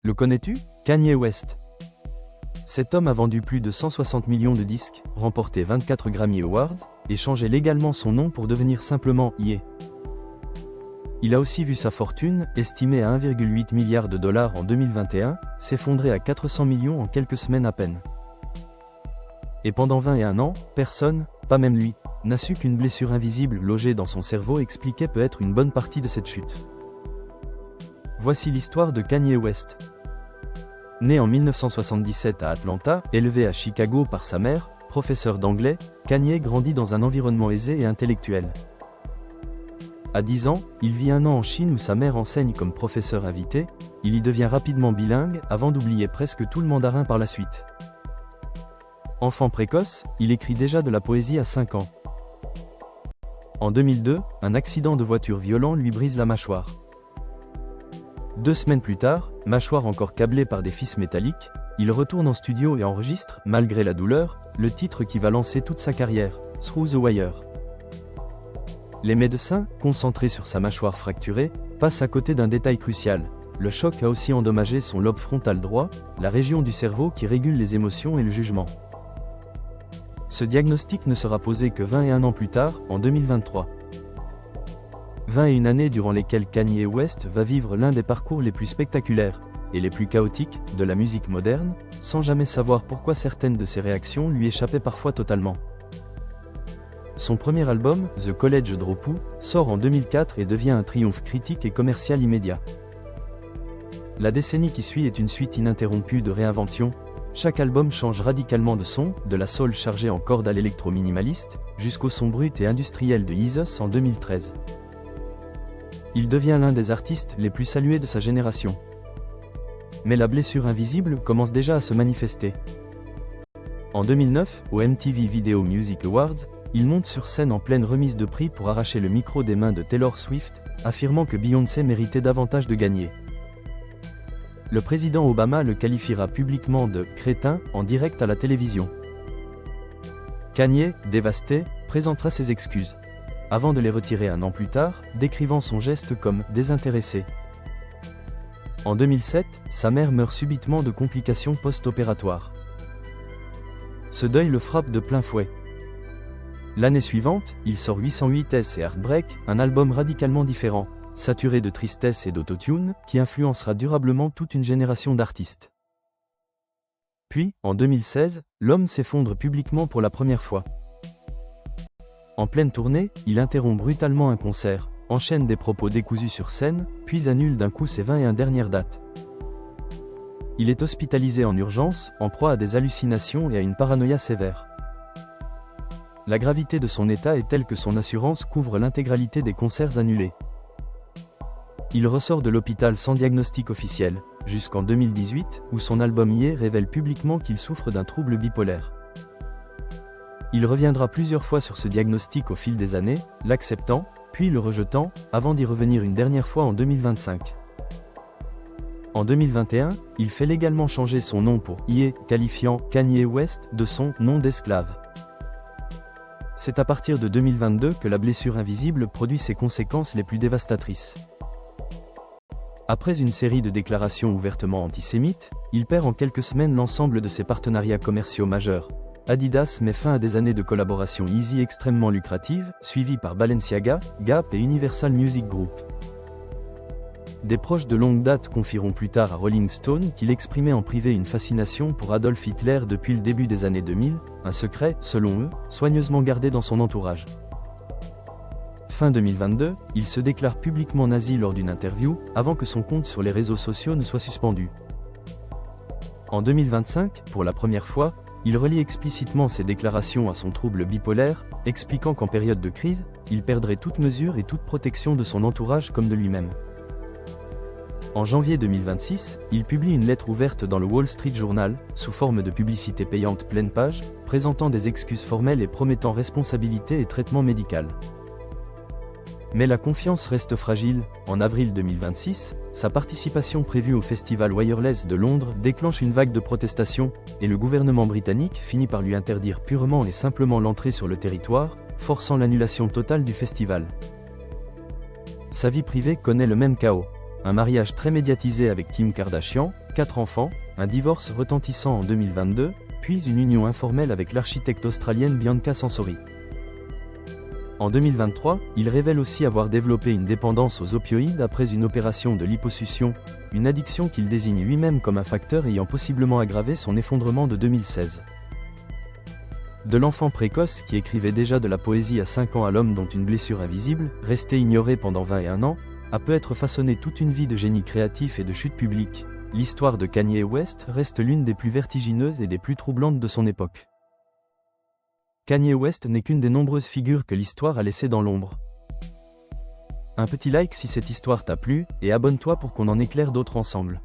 Le connais-tu? Kanye West. Cet homme a vendu plus de 160 millions de disques, remporté 24 Grammy Awards, et changé légalement son nom pour devenir simplement Ye. Il a aussi vu sa fortune, estimée à 1,8 milliard de dollars en 2021, s'effondrer à 400 millions en quelques semaines à peine. Et pendant 21 ans, personne, pas même lui, n'a su qu'une blessure invisible logée dans son cerveau expliquait peut-être une bonne partie de cette chute. Voici l'histoire de Kanye West. Né en 1977 à Atlanta, élevé à Chicago par sa mère, professeur d'anglais, Kanye grandit dans un environnement aisé et intellectuel. À 10 ans, il vit un an en Chine où sa mère enseigne comme professeur invité, il y devient rapidement bilingue avant d'oublier presque tout le mandarin par la suite. Enfant précoce, il écrit déjà de la poésie à 5 ans. En 2002, un accident de voiture violent lui brise la mâchoire. 2 semaines plus tard, mâchoire encore câblée par des fils métalliques, il retourne en studio et enregistre, malgré la douleur, le titre qui va lancer toute sa carrière, Through the Wire. Les médecins, concentrés sur sa mâchoire fracturée, passent à côté d'un détail crucial. Le choc a aussi endommagé son lobe frontal droit, la région du cerveau qui régule les émotions et le jugement. Ce diagnostic ne sera posé que 21 ans plus tard, en 2023. 21 années durant lesquelles Kanye West va vivre l'un des parcours les plus spectaculaires, et les plus chaotiques, de la musique moderne, sans jamais savoir pourquoi certaines de ses réactions lui échappaient parfois totalement. Son premier album, The College Dropout, sort en 2004 et devient un triomphe critique et commercial immédiat. La décennie qui suit est une suite ininterrompue de réinventions. Chaque album change radicalement de son, de la soul chargée en cordes à l'électro-minimaliste, jusqu'au son brut et industriel de Yeezus en 2013. Il devient l'un des artistes les plus salués de sa génération. Mais la blessure invisible commence déjà à se manifester. En 2009, au MTV Video Music Awards, il monte sur scène en pleine remise de prix pour arracher le micro des mains de Taylor Swift, affirmant que Beyoncé méritait davantage de gagner. Le président Obama le qualifiera publiquement de « crétin » en direct à la télévision. Kanye, dévasté, présentera ses excuses, avant de les retirer un an plus tard, décrivant son geste comme « désintéressé ». En 2007, sa mère meurt subitement de complications post-opératoires. Ce deuil le frappe de plein fouet. L'année suivante, il sort 808s et Heartbreak, un album radicalement différent, saturé de tristesse et d'autotune, qui influencera durablement toute une génération d'artistes. Puis, en 2016, l'homme s'effondre publiquement pour la première fois. En pleine tournée, il interrompt brutalement un concert, enchaîne des propos décousus sur scène, puis annule d'un coup ses 21 dernières dates. Il est hospitalisé en urgence, en proie à des hallucinations et à une paranoïa sévère. La gravité de son état est telle que son assurance couvre l'intégralité des concerts annulés. Il ressort de l'hôpital sans diagnostic officiel, jusqu'en 2018, où son album Ye révèle publiquement qu'il souffre d'un trouble bipolaire. Il reviendra plusieurs fois sur ce diagnostic au fil des années, l'acceptant, puis le rejetant, avant d'y revenir une dernière fois en 2025. En 2021, il fait légalement changer son nom pour Ye, qualifiant Kanye West de son nom d'esclave. C'est à partir de 2022 que la blessure invisible produit ses conséquences les plus dévastatrices. Après une série de déclarations ouvertement antisémites, il perd en quelques semaines l'ensemble de ses partenariats commerciaux majeurs. Adidas met fin à des années de collaboration Yeezy extrêmement lucratives, suivies par Balenciaga, Gap et Universal Music Group. Des proches de longue date confieront plus tard à Rolling Stone qu'il exprimait en privé une fascination pour Adolf Hitler depuis le début des années 2000, un secret, selon eux, soigneusement gardé dans son entourage. Fin 2022, il se déclare publiquement nazi lors d'une interview, avant que son compte sur les réseaux sociaux ne soit suspendu. En 2025, pour la première fois, il relie explicitement ses déclarations à son trouble bipolaire, expliquant qu'en période de crise, il perdrait toute mesure et toute protection de son entourage comme de lui-même. En janvier 2026, il publie une lettre ouverte dans le Wall Street Journal, sous forme de publicité payante pleine page, présentant des excuses formelles et promettant responsabilité et traitement médical. Mais la confiance reste fragile. En avril 2026, sa participation prévue au festival Wireless de Londres déclenche une vague de protestations, et le gouvernement britannique finit par lui interdire purement et simplement l'entrée sur le territoire, forçant l'annulation totale du festival. Sa vie privée connaît le même chaos. Un mariage très médiatisé avec Kim Kardashian, 4 enfants, un divorce retentissant en 2022, puis une union informelle avec l'architecte australienne Bianca Sansori. En 2023, il révèle aussi avoir développé une dépendance aux opioïdes après une opération de liposuction, une addiction qu'il désigne lui-même comme un facteur ayant possiblement aggravé son effondrement de 2016. De l'enfant précoce qui écrivait déjà de la poésie à 5 ans à l'homme dont une blessure invisible, resté ignoré pendant 21 ans, a peut être façonné toute une vie de génie créatif et de chute publique. L'histoire de Kanye West reste l'une des plus vertigineuses et des plus troublantes de son époque. Kanye West n'est qu'une des nombreuses figures que l'histoire a laissées dans l'ombre. Un petit like si cette histoire t'a plu, et abonne-toi pour qu'on en éclaire d'autres ensemble.